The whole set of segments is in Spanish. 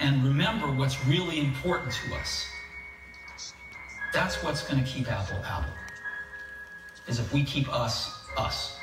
and remember what's really important to us. That's what's going to keep Apple Apple, is if we keep us, us.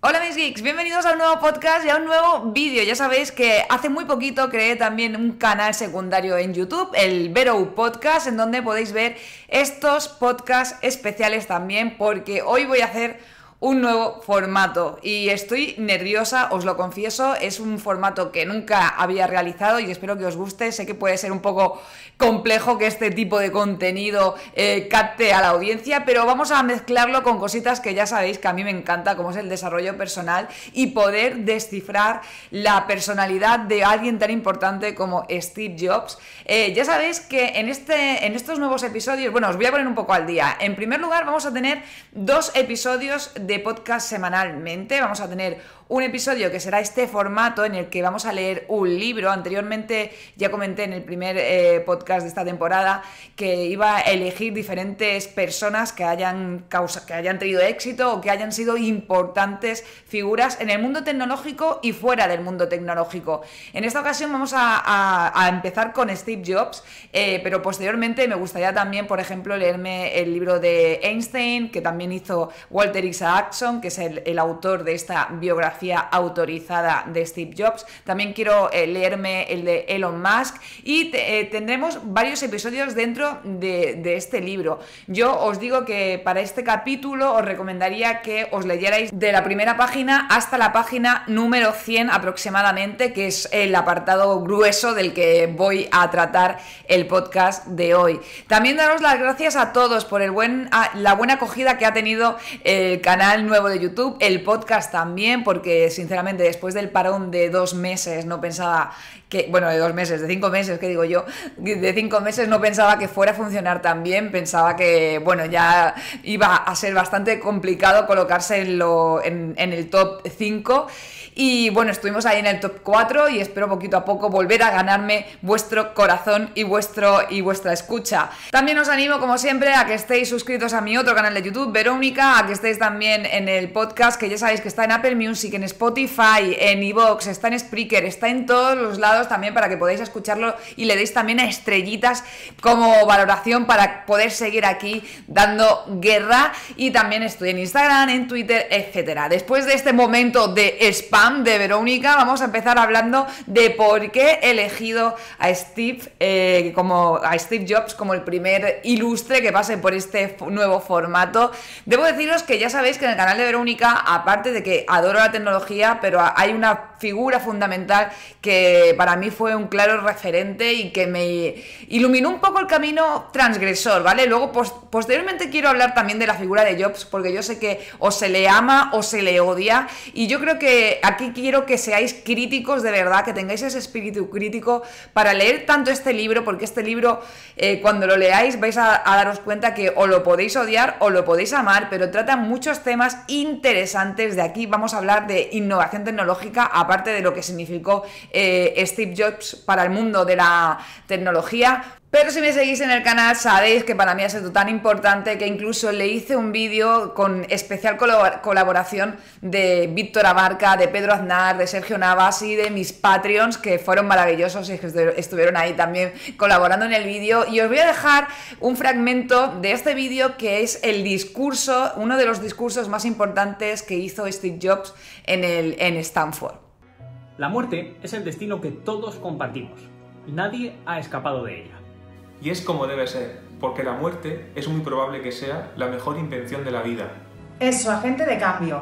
Hola mis geeks, bienvenidos a un nuevo podcast y a un nuevo vídeo. Ya sabéis que hace muy poquito creé también un canal secundario en YouTube, el Vero Podcast, en donde podéis ver estos podcasts especiales también, porque hoy voy a hacer un nuevo formato y estoy nerviosa, os lo confieso. Es un formato que nunca había realizado y espero que os guste. Sé que puede ser un poco complejo que este tipo de contenido capte a la audiencia, pero vamos a mezclarlo con cositas que ya sabéis que a mí me encanta, como es el desarrollo personal y poder descifrar la personalidad de alguien tan importante como Steve Jobs. Ya sabéis que en estos nuevos episodios, bueno, os voy a poner un poco al día. En primer lugar, vamos a tener 2 episodios de podcast semanalmente. Vamos a tener un episodio que será este formato en el que vamos a leer un libro. Anteriormente ya comenté en el primer podcast de esta temporada que iba a elegir diferentes personas que hayan tenido éxito o que hayan sido importantes figuras en el mundo tecnológico y fuera del mundo tecnológico. En esta ocasión vamos a empezar con Steve Jobs, pero posteriormente me gustaría también, por ejemplo, leerme el libro de Einstein, que también hizo Walter Isaacson, que es el autor de esta biografía autorizada de Steve Jobs. También quiero leerme el de Elon Musk y tendremos varios episodios dentro de este libro. Yo os digo que para este capítulo os recomendaría que os leyerais de la primera página hasta la página número 100 aproximadamente, que es el apartado grueso del que voy a tratar el podcast de hoy. También daros las gracias a todos por la buena acogida que ha tenido el canal nuevo de YouTube, el podcast también, porque sinceramente después del parón de 2 meses no pensaba que, bueno, de 2 meses, de 5 meses, ¿qué digo yo? De 5 meses no pensaba que fuera a funcionar tan bien. Pensaba que, bueno, ya iba a ser bastante complicado colocarse en el top 5. Y bueno, estuvimos ahí en el top 4 y espero poquito a poco volver a ganarme vuestro corazón y vuestra escucha. También os animo, como siempre, a que estéis suscritos a mi otro canal de YouTube, Verónica, a que estéis también en el podcast, que ya sabéis que está en Apple Music, en Spotify, en iVoox, está en Spreaker, está en todos los lados también para que podáis escucharlo y le deis también a estrellitas como valoración para poder seguir aquí dando guerra. Y también estoy en Instagram, en Twitter, etcétera. Después de este momento de spam de Verónica, vamos a empezar hablando de por qué he elegido a Steve Jobs como el primer ilustre que pase por este nuevo formato. Debo deciros que ya sabéis que en el canal de Verónica, aparte de que adoro la tecnología, pero hay una figura fundamental que para mí fue un claro referente y que me iluminó un poco el camino transgresor, ¿vale? Luego, posteriormente quiero hablar también de la figura de Jobs, porque yo sé que o se le ama o se le odia, y yo creo que aquí quiero que seáis críticos de verdad, que tengáis ese espíritu crítico para leer tanto este libro, porque este libro, cuando lo leáis vais a daros cuenta que o lo podéis odiar o lo podéis amar, pero trata muchos temas interesantes. De aquí vamos a hablar de innovación tecnológica, aparte de lo que significó Steve Jobs para el mundo de la tecnología. Pero si me seguís en el canal sabéis que para mí ha sido tan importante que incluso le hice un vídeo con especial colaboración de Víctor Abarca, de Pedro Aznar, de Sergio Navas y de mis Patreons, que fueron maravillosos y que estuvieron ahí también colaborando en el vídeo. Y os voy a dejar un fragmento de este vídeo que es el discurso, uno de los discursos más importantes que hizo Steve Jobs en Stanford. La muerte es el destino que todos compartimos. Nadie ha escapado de ella. Y es como debe ser, porque la muerte es muy probable que sea la mejor invención de la vida. Es su agente de cambio.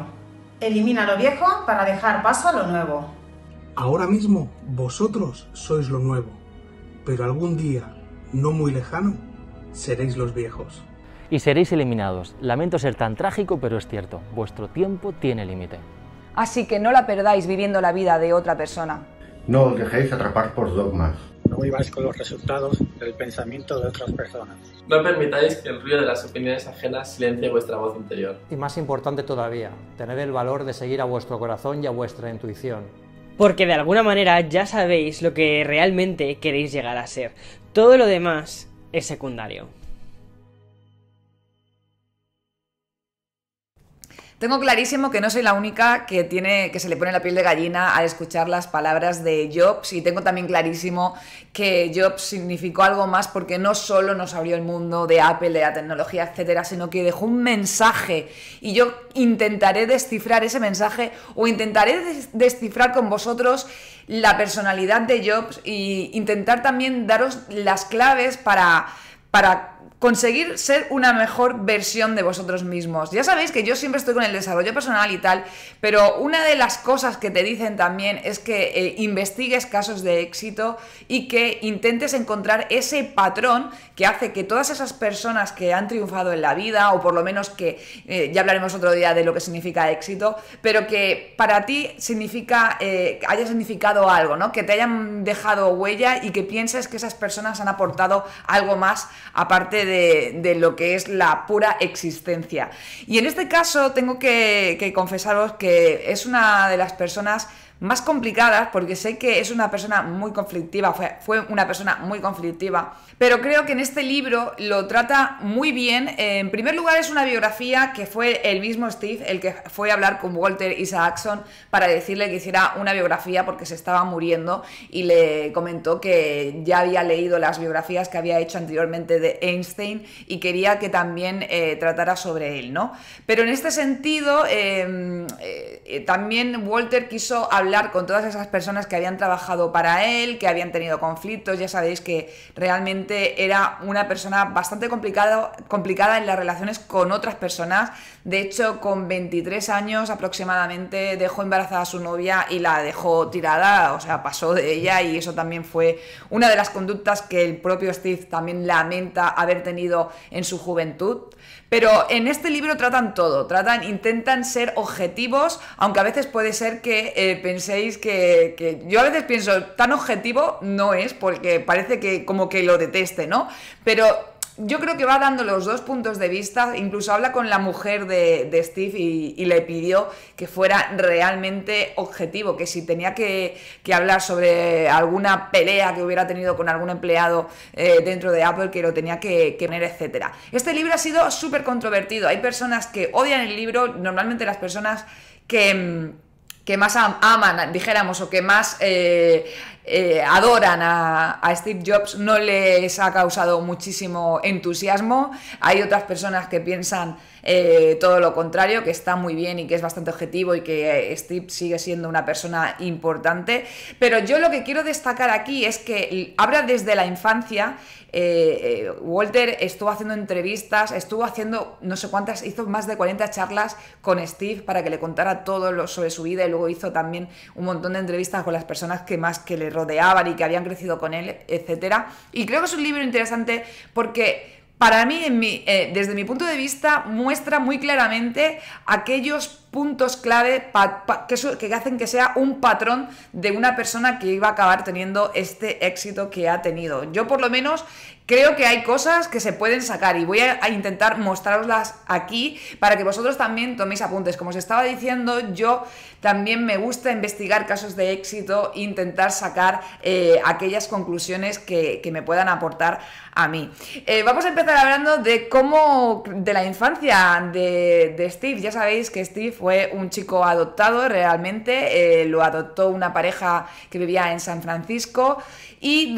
Elimina lo viejo para dejar paso a lo nuevo. Ahora mismo vosotros sois lo nuevo, pero algún día, no muy lejano, seréis los viejos. Y seréis eliminados. Lamento ser tan trágico, pero es cierto. Vuestro tiempo tiene límite. Así que no la perdáis viviendo la vida de otra persona. No os dejéis atrapar por dogmas. No viváis con los resultados del pensamiento de otras personas. No permitáis que el ruido de las opiniones ajenas silencie vuestra voz interior. Y más importante todavía, tened el valor de seguir a vuestro corazón y a vuestra intuición. porque de alguna manera ya sabéis lo que realmente queréis llegar a ser. Todo lo demás es secundario. Tengo clarísimo que no soy la única que se le pone la piel de gallina al escuchar las palabras de Jobs, y tengo también clarísimo que Jobs significó algo más, porque no solo nos abrió el mundo de Apple, de la tecnología, etcétera, sino que dejó un mensaje, y yo intentaré descifrar ese mensaje, o intentaré descifrar con vosotros la personalidad de Jobs, e intentar también daros las claves para conseguir ser una mejor versión de vosotros mismos. Ya sabéis que yo siempre estoy con el desarrollo personal y tal, pero una de las cosas que te dicen también es que investigues casos de éxito y que intentes encontrar ese patrón que hace que todas esas personas que han triunfado en la vida, o por lo menos que, ya hablaremos otro día de lo que significa éxito, pero que para ti haya significado algo, ¿no? Que te hayan dejado huella y que pienses que esas personas han aportado algo más aparte de lo que es la pura existencia. Y en este caso tengo que confesaros que es una de las personas más complicadas, porque sé que es una persona muy conflictiva, fue una persona muy conflictiva, pero creo que en este libro lo trata muy bien. En primer lugar, es una biografía que fue el mismo Steve el que fue a hablar con Walter Isaacson para decirle que hiciera una biografía, porque se estaba muriendo, y le comentó que ya había leído las biografías que había hecho anteriormente de Einstein y quería que también tratara sobre él, ¿no? Pero en este sentido, también Walter quiso hablar con todas esas personas que habían trabajado para él, que habían tenido conflictos. Ya sabéis que realmente era una persona bastante complicada en las relaciones con otras personas. De hecho, con 23 años aproximadamente dejó embarazada a su novia y la dejó tirada, o sea, pasó de ella, y eso también fue una de las conductas que el propio Steve también lamenta haber tenido en su juventud. Pero en este libro tratan todo, intentan ser objetivos, aunque a veces puede ser que penséis que yo a veces pienso, tan objetivo no es, porque parece que como que lo deteste, ¿no? Pero yo creo que va dando los dos puntos de vista. Incluso habla con la mujer de Steve y le pidió que fuera realmente objetivo, que si tenía que hablar sobre alguna pelea que hubiera tenido con algún empleado dentro de Apple, que lo tenía que poner, etcétera. Este libro ha sido súper controvertido. Hay personas que odian el libro. Normalmente las personas que más aman, dijéramos, o que más adoran a Steve Jobs, no les ha causado muchísimo entusiasmo. Hay otras personas que piensan todo lo contrario, que está muy bien y que es bastante objetivo y que Steve sigue siendo una persona importante. Pero yo lo que quiero destacar aquí es que habla desde la infancia. Walter estuvo haciendo entrevistas, estuvo haciendo no sé cuántas, hizo más de 40 charlas con Steve para que le contara todo sobre su vida, y luego hizo también un montón de entrevistas con las personas que le rodeaban y que habían crecido con él, etcétera. Y creo que es un libro interesante porque para mí, desde mi punto de vista, muestra muy claramente aquellos puntos clave que hacen que sea un patrón de una persona que iba a acabar teniendo este éxito que ha tenido. Yo, por lo menos, creo que hay cosas que se pueden sacar, y voy a intentar mostraroslas aquí para que vosotros también toméis apuntes. Como os estaba diciendo, yo también me gusta investigar casos de éxito e intentar sacar aquellas conclusiones que me puedan aportar a mí. Vamos a empezar hablando de la infancia de Steve. Ya sabéis que Steve fue un chico adoptado realmente, lo adoptó una pareja que vivía en San Francisco, y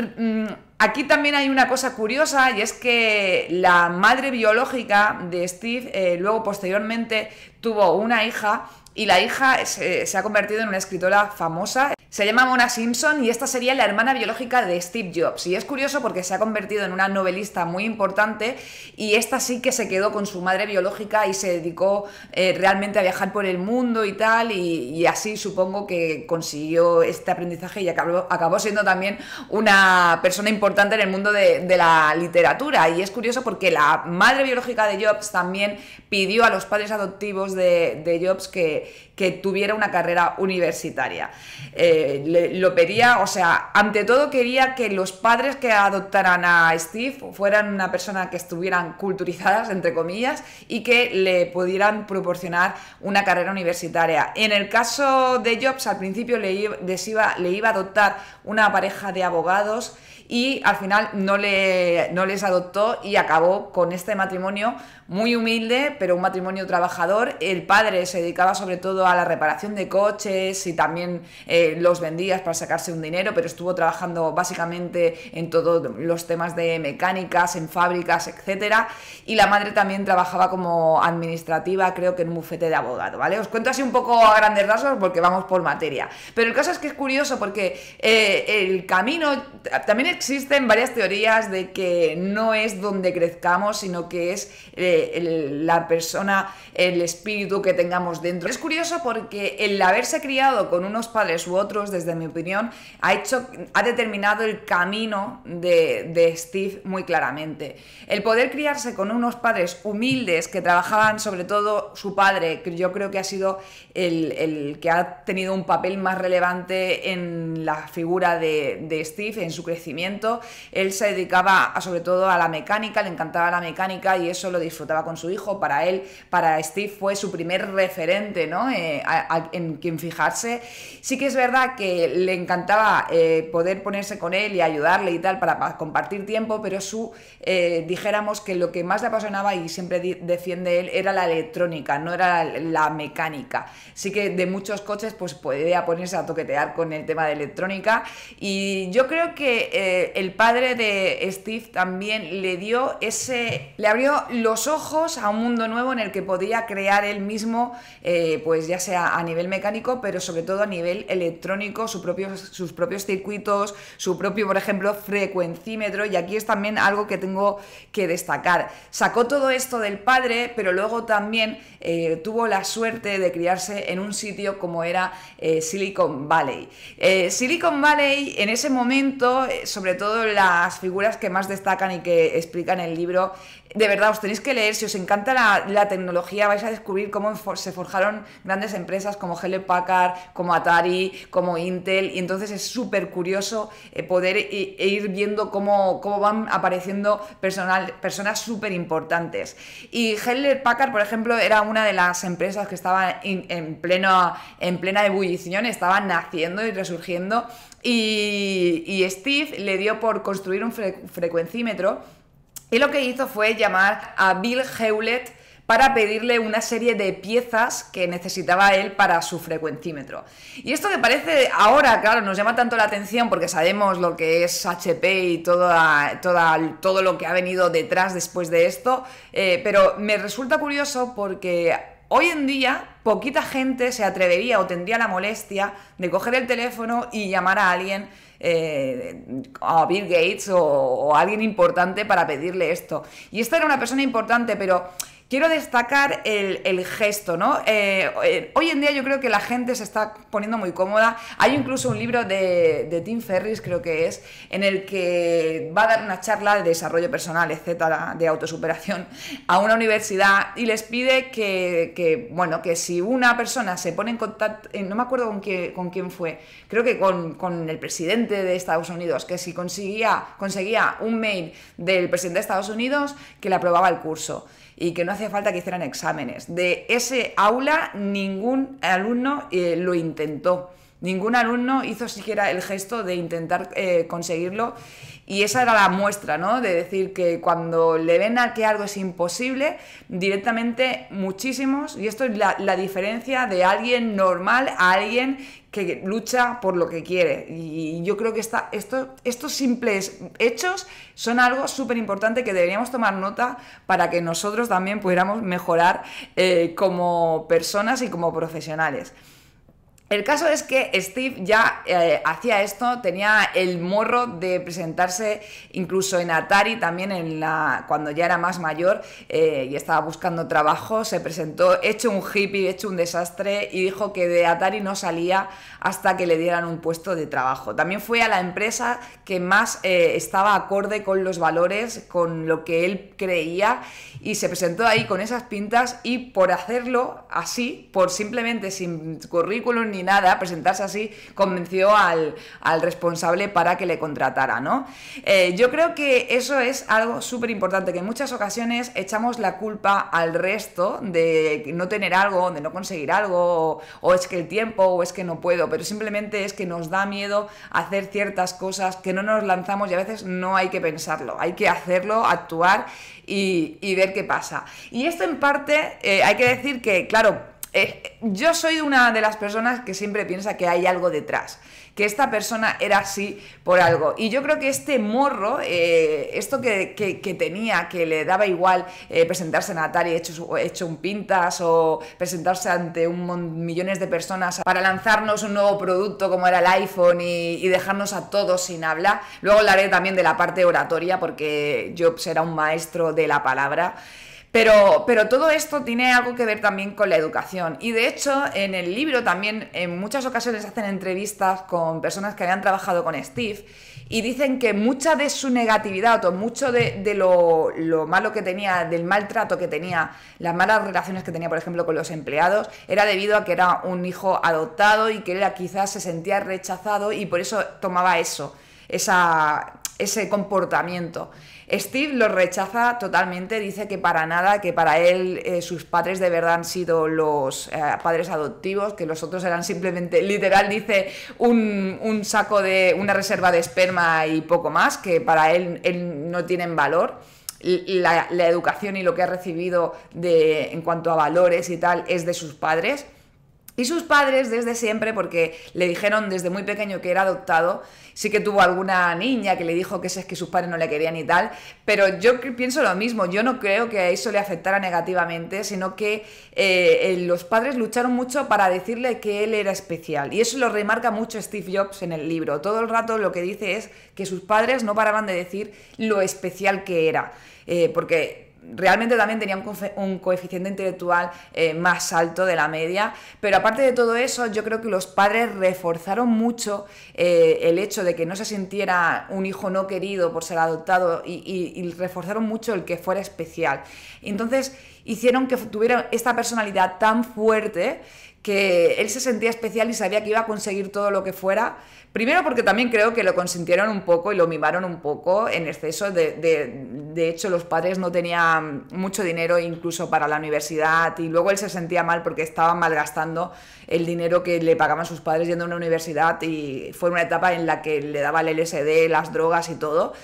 aquí también hay una cosa curiosa, y es que la madre biológica de Steve luego posteriormente tuvo una hija, y la hija se ha convertido en una escritora famosa. Se llama Mona Simpson, y esta sería la hermana biológica de Steve Jobs. Y es curioso porque se ha convertido en una novelista muy importante, y esta sí que se quedó con su madre biológica y se dedicó realmente a viajar por el mundo y tal, y así supongo que consiguió este aprendizaje y acabó siendo también una persona importante en el mundo de la literatura. Y es curioso porque la madre biológica de Jobs también pidió a los padres adoptivos de Jobs que tuviera una carrera universitaria. lo pedía, o sea, ante todo quería que los padres que adoptaran a Steve fueran una persona que estuvieran culturizadas, entre comillas, y que le pudieran proporcionar una carrera universitaria. En el caso de Jobs, al principio le iba a adoptar una pareja de abogados y al final no les adoptó y acabó con este matrimonio muy humilde, pero un matrimonio trabajador. El padre se dedicaba sobre todo a la reparación de coches y también los vendía para sacarse un dinero, pero estuvo trabajando básicamente en todos los temas de mecánicas, en fábricas, etcétera. Y la madre también trabajaba como administrativa, creo que en un bufete de abogado, ¿vale? Os cuento así un poco a grandes rasgos porque vamos por materia. Pero el caso es que es curioso porque el camino... También existen varias teorías de que no es donde crezcamos, sino que es la persona, el espíritu que tengamos dentro. Es curioso porque el haberse criado con unos padres u otros, desde mi opinión, ha determinado el camino de Steve muy claramente. El poder criarse con unos padres humildes que trabajaban, sobre todo su padre, que yo creo que ha sido el que ha tenido un papel más relevante en la figura de Steve, en su crecimiento. Él se dedicaba sobre todo a la mecánica, le encantaba la mecánica y eso lo disfrutaba con su hijo. Para él, para Steve, fue su primer referente, ¿no? En quien fijarse. Sí que es verdad que le encantaba poder ponerse con él y ayudarle y tal para compartir tiempo, pero dijéramos que lo que más le apasionaba y siempre defiende él era la electrónica, no era la mecánica. Sí que de muchos coches pues podía ponerse a toquetear con el tema de electrónica, y yo creo que el padre de Steve también le abrió los ojos a un mundo nuevo en el que podía crear él mismo, pues ya sea a nivel mecánico, pero sobre todo a nivel electrónico, sus propios circuitos, su propio, por ejemplo, frecuencímetro. Y aquí es también algo que tengo que destacar. Sacó todo esto del padre, pero luego también tuvo la suerte de criarse en un sitio como era Silicon Valley. Silicon Valley, en ese momento, sobre todo las figuras que más destacan y que explican el libro, de verdad, os tenéis que leer. Si os encanta la tecnología, vais a descubrir cómo se forjaron grandes empresas como Hewlett Packard, como Atari, como Intel, y entonces es súper curioso poder ir viendo cómo van apareciendo personas súper importantes. Y Hewlett Packard, por ejemplo, era una de las empresas que estaba en plena ebullición, estaba naciendo y resurgiendo, y Steve le dio por construir un frecuencímetro. Y lo que hizo fue llamar a Bill Hewlett para pedirle una serie de piezas que necesitaba él para su frecuencímetro. Y esto que parece ahora, claro, nos llama tanto la atención porque sabemos lo que es HP y todo lo que ha venido detrás después de esto, pero me resulta curioso porque hoy en día poquita gente se atrevería o tendría la molestia de coger el teléfono y llamar a alguien, a Bill Gates o a alguien importante para pedirle esto. Y esta era una persona importante, pero quiero destacar el gesto, ¿no? Hoy en día yo creo que la gente se está poniendo muy cómoda. Hay incluso un libro de Tim Ferriss, creo que es, en el que va a dar una charla de desarrollo personal, etcétera, de autosuperación, a una universidad, y les pide que si una persona se pone en contacto, no me acuerdo con quién fue, creo que con el presidente de Estados Unidos, que si conseguía un mail del presidente de Estados Unidos, que le aprobaba el curso. Y que no hacía falta que hicieran exámenes. De ese aula ningún alumno lo intentó. Ningún alumno hizo siquiera el gesto de intentar conseguirlo. Y esa era la muestra, ¿no? De decir que cuando le ven a que algo es imposible, directamente muchísimos, y esto es la diferencia de alguien normal a alguien que lucha por lo que quiere. Y yo creo que estos simples hechos son algo súper importante que deberíamos tomar nota para que nosotros también pudiéramos mejorar como personas y como profesionales. El caso es que Steve ya hacía esto, tenía el morro de presentarse incluso en Atari, también cuando ya era más mayor y estaba buscando trabajo. Se presentó hecho un hippie, hecho un desastre, y dijo que de Atari no salía hasta que le dieran un puesto de trabajo. También fue a la empresa que más estaba acorde con los valores, con lo que él creía, y se presentó ahí con esas pintas, y por hacerlo así, por simplemente sin currículum ni ni nada, presentarse así, convenció al responsable para que le contratara, ¿no? Yo creo que eso es algo súper importante, que en muchas ocasiones echamos la culpa al resto de no tener algo, de no conseguir algo, o es que el tiempo, o es que no puedo, pero simplemente es que nos da miedo hacer ciertas cosas, que no nos lanzamos, y a veces no hay que pensarlo, hay que hacerlo, actuar y ver qué pasa. Y esto en parte hay que decir que, claro, yo soy una de las personas que siempre piensa que hay algo detrás, que esta persona era así por algo, y yo creo que este morro, esto que tenía, que le daba igual presentarse en Atari hecho un pintas, o presentarse ante millones de personas para lanzarnos un nuevo producto como era el iPhone y dejarnos a todos sin habla. Luego hablaré también de la parte oratoria, porque Jobs era un maestro de la palabra. Pero todo esto tiene algo que ver también con la educación, y de hecho en el libro también en muchas ocasiones hacen entrevistas con personas que habían trabajado con Steve y dicen que mucha de su negatividad o mucho de lo malo que tenía, del maltrato que tenía, las malas relaciones que tenía, por ejemplo, con los empleados, era debido a que era un hijo adoptado y que él quizás se sentía rechazado y por eso tomaba ese comportamiento. Steve lo rechaza totalmente, dice que para nada, que para él sus padres de verdad han sido los padres adoptivos, que los otros eran simplemente, literal dice, un saco de una reserva de esperma y poco más, que para él no tienen valor. La educación y lo que ha recibido en cuanto a valores y tal es de sus padres. Y sus padres desde siempre, porque le dijeron desde muy pequeño que era adoptado, sí que tuvo alguna niña que le dijo que es que sus padres no le querían y tal, pero yo pienso lo mismo, yo no creo que a eso le afectara negativamente, sino que los padres lucharon mucho para decirle que él era especial, y eso lo remarca mucho Steve Jobs en el libro. Todo el rato lo que dice es que sus padres no paraban de decir lo especial que era, porque realmente también tenía un coeficiente intelectual más alto de la media, pero aparte de todo eso, yo creo que los padres reforzaron mucho el hecho de que no se sintiera un hijo no querido por ser adoptado, y reforzaron mucho el que fuera especial. Entonces hicieron que tuviera esta personalidad tan fuerte que él se sentía especial y sabía que iba a conseguir todo lo que fuera. Primero porque también creo que lo consintieron un poco y lo mimaron un poco en exceso. De hecho, los padres no tenían mucho dinero incluso para la universidad, y luego él se sentía mal porque estaba malgastando el dinero que le pagaban sus padres yendo a una universidad, y fue una etapa en la que le daba el LSD, las drogas y todo.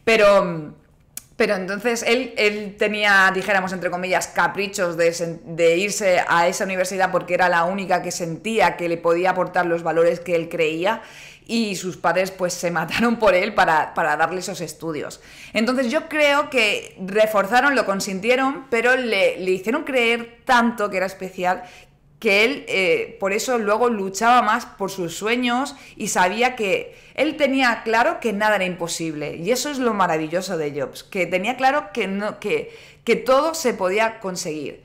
Pero entonces él tenía, dijéramos entre comillas, caprichos de irse a esa universidad porque era la única que sentía que le podía aportar los valores que él creía, y sus padres pues se mataron por él para darle esos estudios. Entonces yo creo que reforzaron, lo consintieron, pero le hicieron creer tanto que era especial, que él por eso luego luchaba más por sus sueños, y sabía que él tenía claro que nada era imposible, y eso es lo maravilloso de Jobs, que tenía claro que todo se podía conseguir.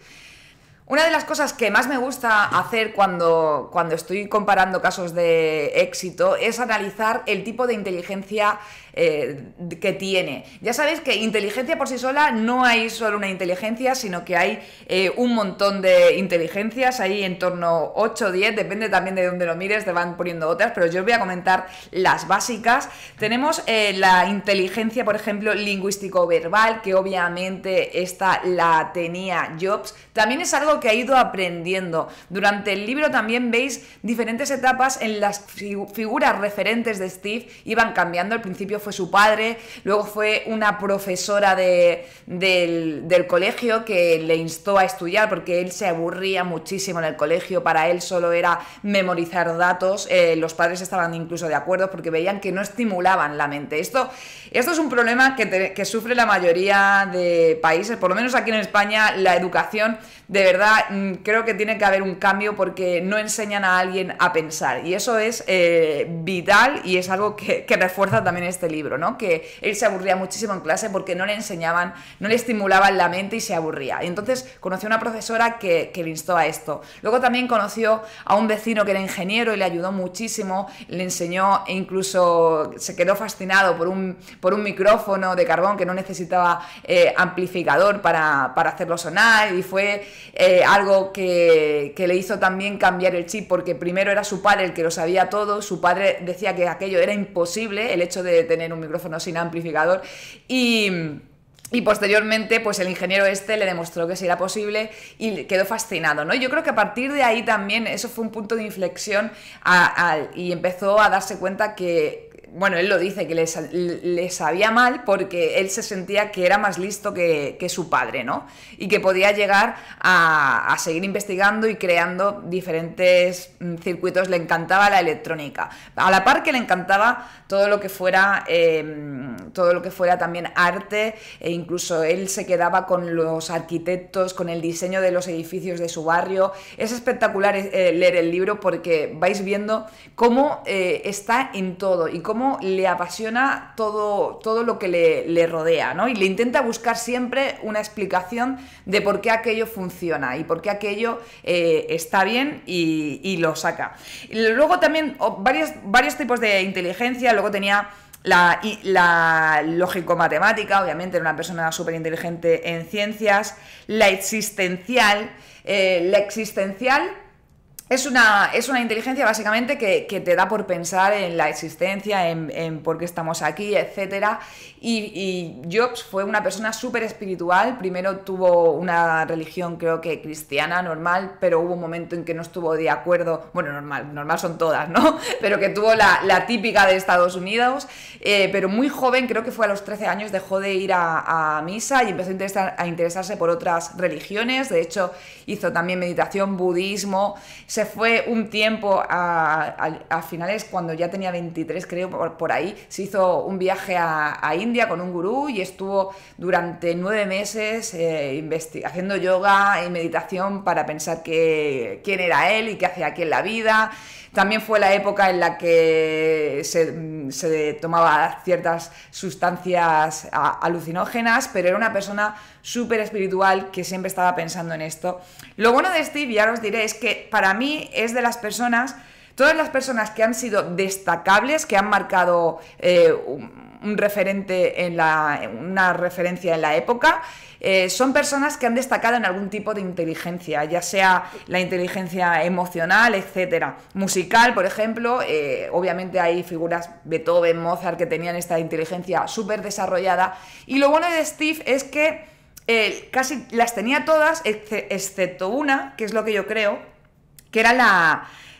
Una de las cosas que más me gusta hacer cuando estoy comparando casos de éxito es analizar el tipo de inteligencia que tiene. Ya sabéis que inteligencia por sí sola no hay solo una inteligencia, sino que hay un montón de inteligencias, hay en torno 8 o 10, depende también de dónde lo mires, te van poniendo otras, pero yo os voy a comentar las básicas. Tenemos la inteligencia, por ejemplo, lingüístico-verbal, que obviamente esta la tenía Jobs. También es algo que ha ido aprendiendo. Durante el libro también veis diferentes etapas en las figuras referentes de Steve iban cambiando. Al principio fue su padre, luego fue una profesora del colegio que le instó a estudiar porque él se aburría muchísimo en el colegio, para él solo era memorizar datos. Los padres estaban incluso de acuerdo porque veían que no estimulaban la mente. Esto es un problema que sufre la mayoría de países, por lo menos aquí en España. La educación, de verdad, creo que tiene que haber un cambio porque no enseñan a alguien a pensar, y eso es vital, y es algo que refuerza también este libro, ¿no? Que él se aburría muchísimo en clase porque no le enseñaban, no le estimulaban la mente y se aburría. Y entonces conoció a una profesora que le instó a esto. Luego también conoció a un vecino que era ingeniero y le ayudó muchísimo, le enseñó e incluso se quedó fascinado por un micrófono de carbón que no necesitaba amplificador para hacerlo sonar, y fue algo que le hizo también cambiar el chip, porque primero era su padre el que lo sabía todo, su padre decía que aquello era imposible, el hecho de tener un micrófono sin amplificador, y posteriormente pues el ingeniero le demostró que sí era posible y quedó fascinado, ¿no? Yo creo que a partir de ahí también eso fue un punto de inflexión y empezó a darse cuenta que, bueno, él lo dice, que le sabía mal porque él se sentía que era más listo que su padre, ¿no? Y que podía llegar a seguir investigando y creando diferentes circuitos. Le encantaba la electrónica, a la par que le encantaba todo lo que fuera también arte, e incluso él se quedaba con los arquitectos, con el diseño de los edificios de su barrio. Es espectacular leer el libro porque vais viendo cómo está en todo y cómo le apasiona todo lo que le rodea, ¿no? Y le intenta buscar siempre una explicación de por qué aquello funciona y por qué aquello está bien, y lo saca. Y luego también varios tipos de inteligencia. Luego tenía la lógico-matemática, obviamente era una persona súper inteligente en ciencias. La existencial es una inteligencia básicamente que te da por pensar en la existencia, en por qué estamos aquí, etc. Y Jobs fue una persona súper espiritual. Primero tuvo una religión, creo que cristiana, normal, pero hubo un momento en que no estuvo de acuerdo. Bueno, normal son todas, ¿no? Pero que tuvo la típica de Estados Unidos. Pero muy joven, creo que fue a los 13 años, dejó de ir a misa y empezó a interesarse por otras religiones. De hecho, hizo también meditación, budismo. Se fue un tiempo a finales, cuando ya tenía 23, creo, por ahí, se hizo un viaje a India con un gurú y estuvo durante 9 meses haciendo yoga y meditación para pensar quién era él y qué hacía aquí en la vida. También fue la época en la que se tomaba ciertas sustancias alucinógenas, pero era una persona súper espiritual que siempre estaba pensando en esto. Lo bueno de Steve, ya os diré, es que para mí es de las personas, todas las personas que han sido destacables, que han marcado un referente una referencia en la época, son personas que han destacado en algún tipo de inteligencia, ya sea la inteligencia emocional, etcétera. Musical, por ejemplo, obviamente hay figuras, Beethoven, Mozart, que tenían esta inteligencia súper desarrollada. Y lo bueno de Steve es que casi las tenía todas, excepto una, que es lo que yo creo, que era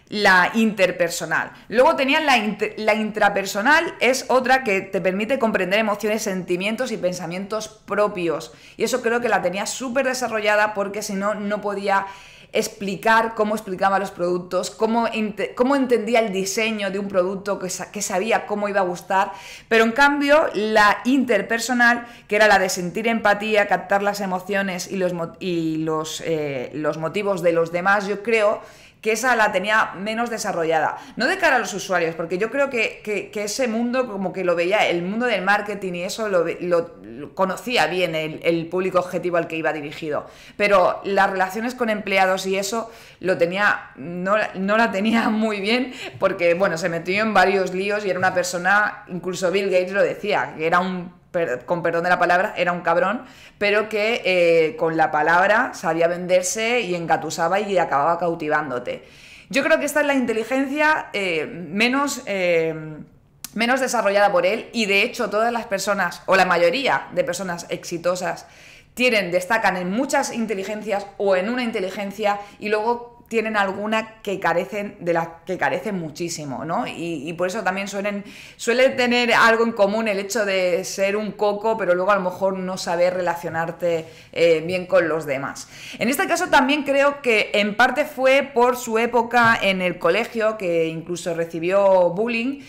la interpersonal. Luego tenían la intrapersonal, es otra que te permite comprender emociones, sentimientos y pensamientos propios. Y eso creo que la tenía súper desarrollada, porque si no, no podía explicar cómo explicaba los productos, cómo entendía el diseño de un producto, que sabía cómo iba a gustar. Pero en cambio, la interpersonal, que era la de sentir empatía, captar las emociones y los motivos de los demás, yo creo que esa la tenía menos desarrollada. No de cara a los usuarios, porque yo creo que ese mundo, como que lo veía, el mundo del marketing y eso, lo conocía bien el público objetivo al que iba dirigido. Pero las relaciones con empleados y eso no la tenía muy bien, porque bueno, se metió en varios líos y era una persona, incluso Bill Gates lo decía, que era con perdón de la palabra, era un cabrón, pero que con la palabra sabía venderse y engatusaba y acababa cautivándote. Yo creo que esta es la inteligencia menos desarrollada por él, y de hecho todas las personas, o la mayoría de personas exitosas, destacan en muchas inteligencias o en una inteligencia, y luego tienen alguna de la que carecen muchísimo, ¿no? Y por eso también suele tener algo en común el hecho de ser un coco, pero luego a lo mejor no saber relacionarte bien con los demás. En este caso también creo que en parte fue por su época en el colegio, que incluso recibió bullying.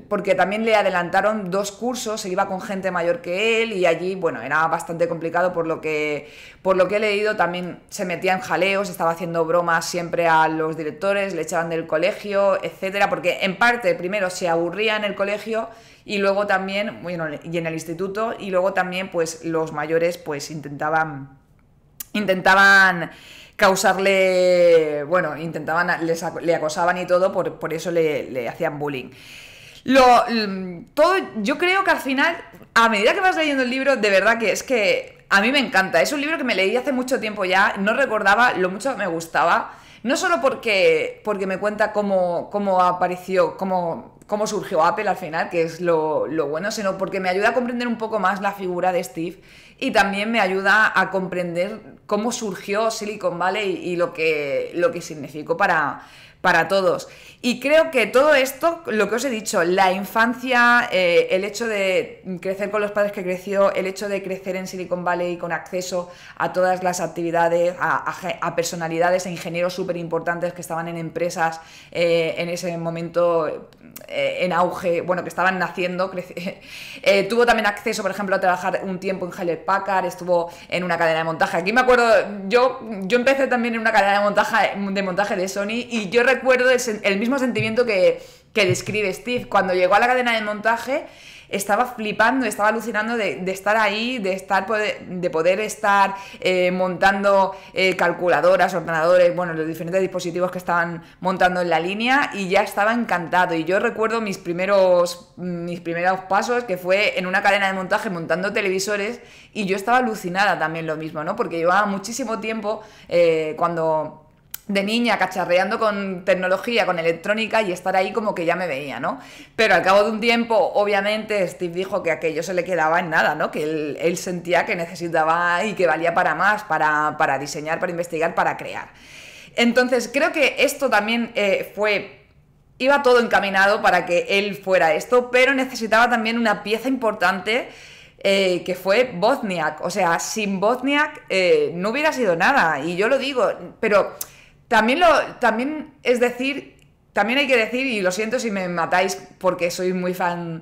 porque también le adelantaron 2 cursos, se iba con gente mayor que él y allí, bueno, era bastante complicado por lo que he leído. También se metía en jaleos, estaba haciendo bromas siempre a los directores, le echaban del colegio, etcétera, porque en parte primero se aburría en el colegio y luego también, bueno, y en el instituto, y luego también pues los mayores pues intentaban causarle, bueno, le acosaban y todo, por eso le hacían bullying. Yo creo que al final, a medida que vas leyendo el libro, de verdad que es que a mí me encanta. Es un libro que me leí hace mucho tiempo ya, no recordaba lo mucho que me gustaba, no solo porque me cuenta cómo apareció, cómo surgió Apple al final, que es lo bueno, sino porque me ayuda a comprender un poco más la figura de Steve y también me ayuda a comprender cómo surgió Silicon Valley y lo que significó para todos. Y creo que todo esto, lo que os he dicho, la infancia, el hecho de crecer con los padres que creció, el hecho de crecer en Silicon Valley con acceso a todas las actividades, a personalidades e ingenieros súper importantes que estaban en empresas en ese momento en auge, bueno, que estaban naciendo. Tuvo también acceso, por ejemplo, a trabajar un tiempo en Hewlett Packard, estuvo en una cadena de montaje. Aquí me acuerdo, yo empecé también en una cadena de montaje de Sony y yo recuerdo el mismo sentimiento que describe Steve. Cuando llegó a la cadena de montaje estaba flipando, estaba alucinando de estar ahí, de poder estar montando calculadoras, ordenadores, bueno, los diferentes dispositivos que estaban montando en la línea, y ya estaba encantado. Y yo recuerdo mis primeros pasos, que fue en una cadena de montaje montando televisores, y yo estaba alucinada también, lo mismo, ¿no? Porque llevaba muchísimo tiempo cuando de niña cacharreando con tecnología, con electrónica, y estar ahí como que ya me veía, ¿no? Pero al cabo de un tiempo, obviamente, Steve dijo que aquello se le quedaba en nada, ¿no? Que él sentía que necesitaba y que valía para más, para diseñar, para investigar, para crear. Entonces, creo que esto también iba todo encaminado para que él fuera esto, pero necesitaba también una pieza importante, que fue Wozniak. O sea, sin Wozniak no hubiera sido nada, y yo lo digo, pero también hay que decir, y lo siento si me matáis porque sois muy fan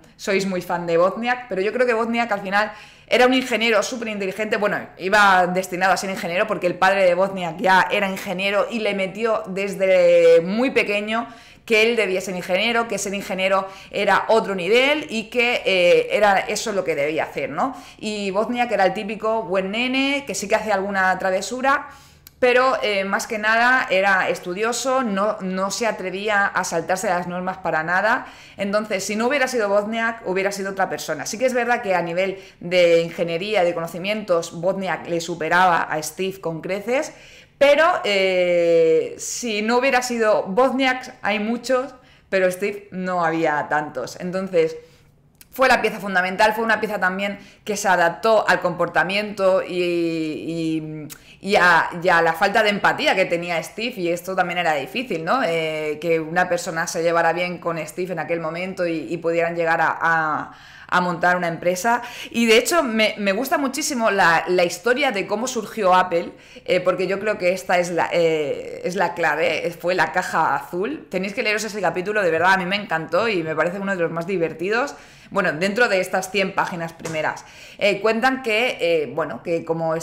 de Wozniak, pero yo creo que Wozniak al final era un ingeniero súper inteligente. Bueno, iba destinado a ser ingeniero porque el padre de Wozniak ya era ingeniero y le metió desde muy pequeño que él debía ser ingeniero, que ser ingeniero era otro nivel y que era eso lo que debía hacer, ¿no? Y Wozniak era el típico buen nene que sí que hacía alguna travesura, pero más que nada era estudioso, no se atrevía a saltarse las normas para nada. Entonces, si no hubiera sido Wozniak, hubiera sido otra persona. Sí que es verdad que a nivel de ingeniería, de conocimientos, Wozniak le superaba a Steve con creces, pero si no hubiera sido Wozniak, hay muchos, pero Steve no había tantos. Entonces, fue la pieza fundamental, fue una pieza también que se adaptó al comportamiento y a la falta de empatía que tenía Steve, y esto también era difícil, ¿no? Que una persona se llevara bien con Steve en aquel momento y pudieran llegar a montar una empresa. Y de hecho me gusta muchísimo la historia de cómo surgió Apple, porque yo creo que esta es la clave, fue la caja azul. Tenéis que leeros ese capítulo, de verdad, a mí me encantó y me parece uno de los más divertidos. Bueno, dentro de estas 100 páginas primeras. Cuentan que, que como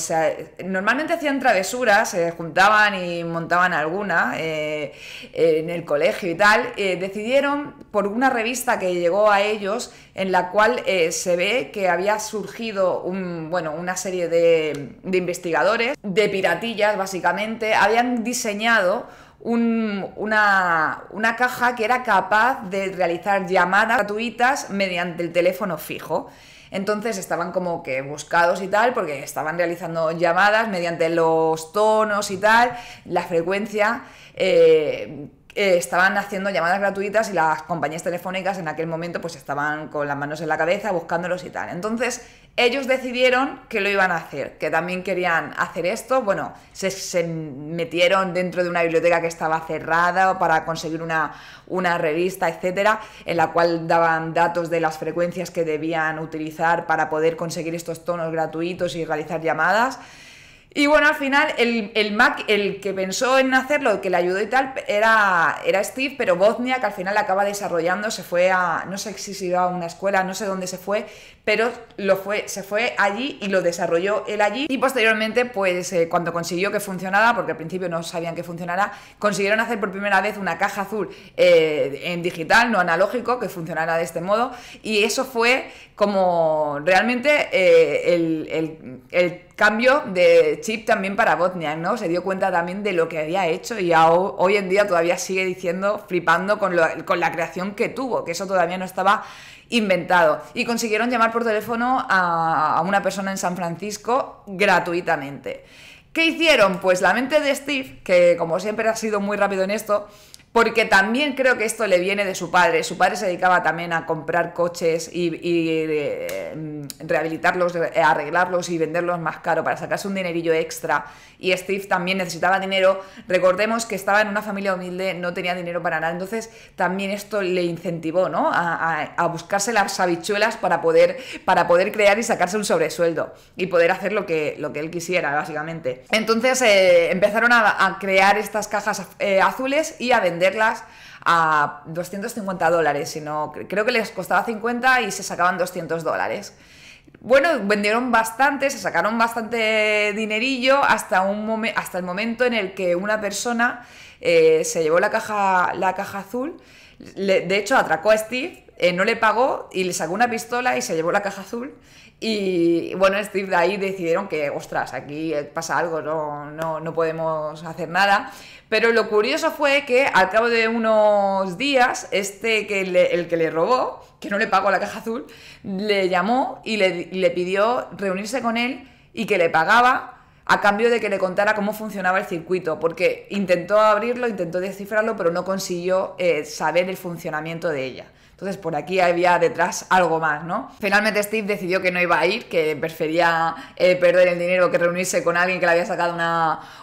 normalmente hacían travesuras, se juntaban y montaban alguna en el colegio y tal, decidieron, por una revista que llegó a ellos, en la cual se ve que había surgido una serie de investigadores, de piratillas básicamente, habían diseñado una caja que era capaz de realizar llamadas gratuitas mediante el teléfono fijo. Entonces estaban como que buscados y tal, porque estaban realizando llamadas mediante los tonos y tal, la frecuencia. Estaban haciendo llamadas gratuitas y las compañías telefónicas en aquel momento pues estaban con las manos en la cabeza buscándolos y tal. Entonces ellos decidieron que lo iban a hacer, que también querían hacer esto. Bueno, se metieron dentro de una biblioteca que estaba cerrada para conseguir una revista, etcétera, en la cual daban datos de las frecuencias que debían utilizar para poder conseguir estos tonos gratuitos y realizar llamadas. Y bueno, al final el Mac, el que pensó en hacerlo, el que le ayudó y tal, era Steve, pero Wozniak al final acaba desarrollando, se fue a, no sé si se iba a una escuela, no sé dónde se fue, pero se fue allí y lo desarrolló él allí. Y posteriormente, pues cuando consiguió que funcionara, porque al principio no sabían que funcionara, consiguieron hacer por primera vez una caja azul en digital, no analógico, que funcionara de este modo. Y eso fue como realmente el cambio de chip también para Wozniak, ¿no? Se dio cuenta también de lo que había hecho y hoy en día todavía sigue diciendo, flipando con la creación que tuvo, que eso todavía no estaba inventado. Y consiguieron llamar por teléfono a una persona en San Francisco gratuitamente. ¿Qué hicieron? Pues la mente de Steve, que como siempre ha sido muy rápido en esto, porque también creo que esto le viene de su padre. Su padre se dedicaba también a comprar coches y rehabilitarlos, arreglarlos y venderlos más caro para sacarse un dinerillo extra. Y Steve también necesitaba dinero. Recordemos que estaba en una familia humilde, no tenía dinero para nada. Entonces también esto le incentivó, ¿no? a buscarse las habichuelas para poder crear y sacarse un sobresueldo y poder hacer lo que él quisiera, básicamente. Entonces empezaron a crear estas cajas azules y a venderlas a $250, sino creo que les costaba 50 y se sacaban $200. Bueno, vendieron bastante, se sacaron bastante dinerillo hasta el momento en el que una persona se llevó la caja azul, de hecho atracó a Steve, no le pagó y le sacó una pistola y se llevó la caja azul. Y bueno, Steve de ahí decidieron que, ostras, aquí pasa algo, no podemos hacer nada. Pero lo curioso fue que al cabo de unos días, el que le robó, que no le pagó la caja azul, le llamó y le pidió reunirse con él y que le pagaba a cambio de que le contara cómo funcionaba el circuito, porque intentó abrirlo, intentó descifrarlo, pero no consiguió saber el funcionamiento de ella. Entonces por aquí había detrás algo más, ¿no? Finalmente Steve decidió que no iba a ir, que prefería perder el dinero que reunirse con alguien que le había sacado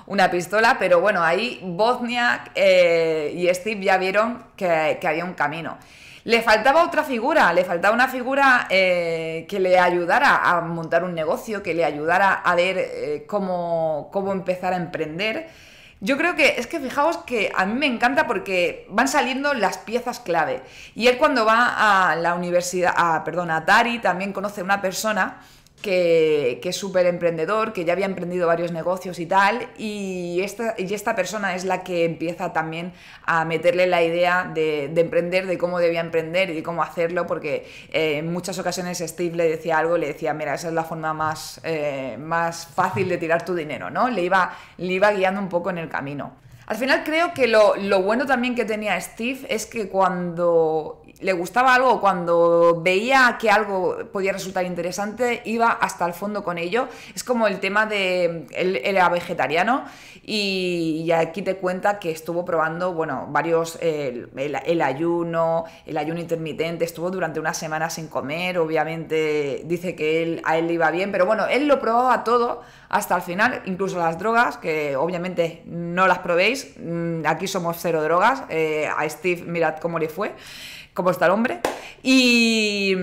una pistola, pero bueno, ahí Wozniak y Steve ya vieron que había un camino. Le faltaba otra figura, le faltaba una figura que le ayudara a montar un negocio, que le ayudara a ver cómo empezar a emprender. Yo creo que, es que fijaos que a mí me encanta porque van saliendo las piezas clave. Y él cuando va a la universidad, a Atari, también conoce a una persona que es súper emprendedor, que ya había emprendido varios negocios y tal, y esta persona es la que empieza también a meterle la idea de emprender, de cómo debía emprender y de cómo hacerlo, porque en muchas ocasiones Steve le decía algo, le decía, mira, esa es la forma más fácil de tirar tu dinero, ¿no? Le iba guiando un poco en el camino. Al final creo que lo bueno también que tenía Steve es que cuando le gustaba algo, cuando veía que algo podía resultar interesante, iba hasta el fondo con ello. Es como el tema de... Él era vegetariano y aquí te cuenta que estuvo probando, bueno, varios... el ayuno intermitente, estuvo durante una semana sin comer, obviamente dice que a él le iba bien, pero bueno, él lo probaba todo hasta el final, incluso las drogas, que obviamente no las probéis, aquí somos cero drogas, a Steve mirad cómo le fue, cómo está el hombre, y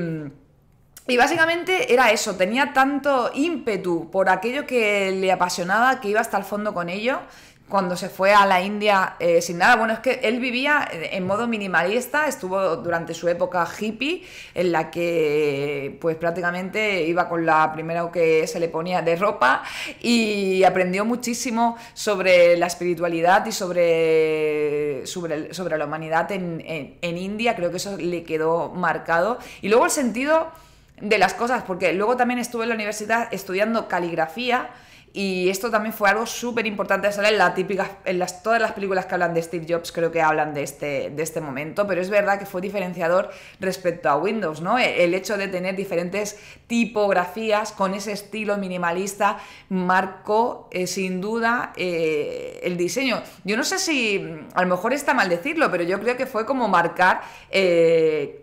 básicamente era eso, tenía tanto ímpetu por aquello que le apasionaba que iba hasta el fondo con ello. Cuando se fue a la India sin nada, bueno, es que él vivía en modo minimalista, estuvo durante su época hippie, en la que pues prácticamente iba con la primera que se le ponía de ropa y aprendió muchísimo sobre la espiritualidad y sobre la humanidad en India. Creo que eso le quedó marcado. Y luego el sentido de las cosas, porque luego también estuve en la universidad estudiando caligrafía. Y esto también fue algo súper importante, sale en todas las películas que hablan de Steve Jobs, creo que hablan de este momento, pero es verdad que fue diferenciador respecto a Windows, ¿no? El hecho de tener diferentes tipografías con ese estilo minimalista marcó sin duda el diseño. Yo no sé si, a lo mejor está mal decirlo, pero yo creo que fue como marcar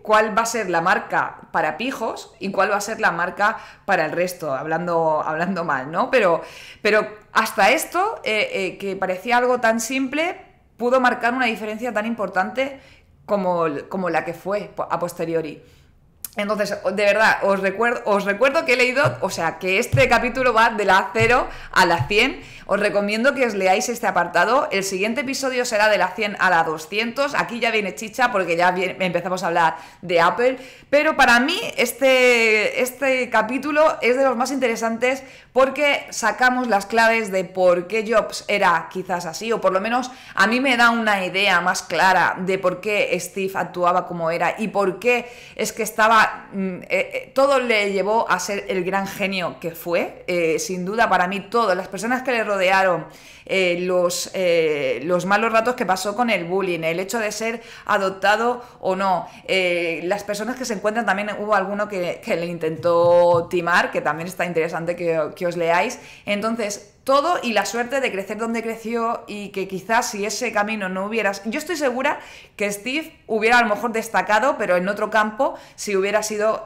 cuál va a ser la marca para pijos y cuál va a ser la marca para el resto, hablando mal, ¿no? Pero hasta esto, que parecía algo tan simple, pudo marcar una diferencia tan importante como la que fue a posteriori. Entonces, de verdad, os recuerdo que he leído, o sea, que este capítulo va de la 0 a la 100. Os recomiendo que os leáis este apartado. El siguiente episodio será de la 100 a la 200. Aquí ya viene chicha porque ya empezamos a hablar de Apple. Pero para mí este capítulo es de los más interesantes porque sacamos las claves de por qué Jobs era quizás así, o por lo menos a mí me da una idea más clara de por qué Steve actuaba como era y por qué es que estaba... todo le llevó a ser el gran genio que fue. Sin duda, para mí, todas las personas que le rodearon, los malos ratos que pasó con el bullying, el hecho de ser adoptado o no, las personas que se encuentran, también hubo alguno que le intentó timar, que también está interesante que os leáis. Entonces, todo, y la suerte de crecer donde creció, y que quizás si ese camino no hubieras... Yo estoy segura que Steve hubiera a lo mejor destacado, pero en otro campo, si hubiera sido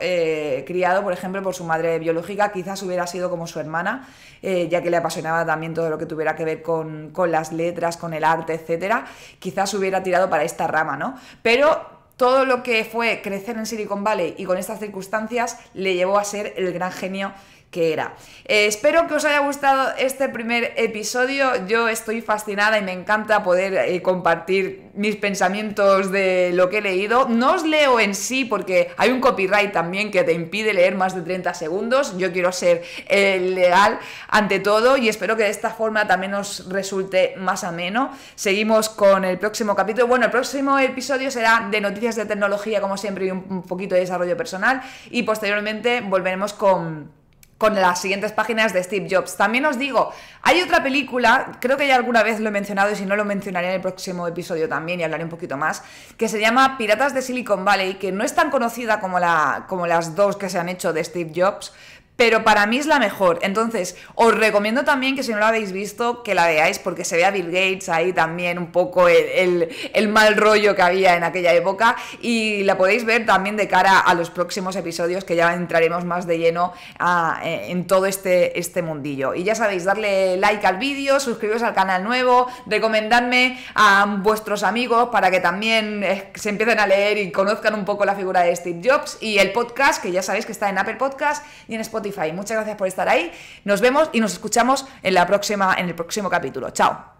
criado, por ejemplo, por su madre biológica, quizás hubiera sido como su hermana, ya que le apasionaba también todo lo que tuviera que ver con las letras, con el arte, etcétera. Quizás hubiera tirado para esta rama, ¿no? Pero todo lo que fue crecer en Silicon Valley y con estas circunstancias le llevó a ser el gran genio que era. Espero que os haya gustado este primer episodio. Yo estoy fascinada y me encanta poder compartir mis pensamientos de lo que he leído. No os leo en sí porque hay un copyright también que te impide leer más de 30 segundos. Yo quiero ser legal ante todo y espero que de esta forma también os resulte más ameno. Seguimos con el próximo capítulo. Bueno, el próximo episodio será de noticias de tecnología, como siempre, y un poquito de desarrollo personal, y posteriormente volveremos con las siguientes páginas de Steve Jobs. También os digo, hay otra película, creo que ya alguna vez lo he mencionado y si no lo mencionaré en el próximo episodio también y hablaré un poquito más, que se llama Piratas de Silicon Valley, que no es tan conocida como las dos que se han hecho de Steve Jobs, pero para mí es la mejor. Entonces, os recomiendo también que si no la habéis visto, que la veáis, porque se ve a Bill Gates ahí también un poco el mal rollo que había en aquella época, y la podéis ver también de cara a los próximos episodios, que ya entraremos más de lleno en todo este mundillo. Y ya sabéis, darle like al vídeo, suscribiros al canal nuevo, recomendadme a vuestros amigos para que también se empiecen a leer y conozcan un poco la figura de Steve Jobs, y el podcast, que ya sabéis que está en Apple Podcast y en Spotify. Muchas gracias por estar ahí. Nos vemos y nos escuchamos en el próximo capítulo. Chao.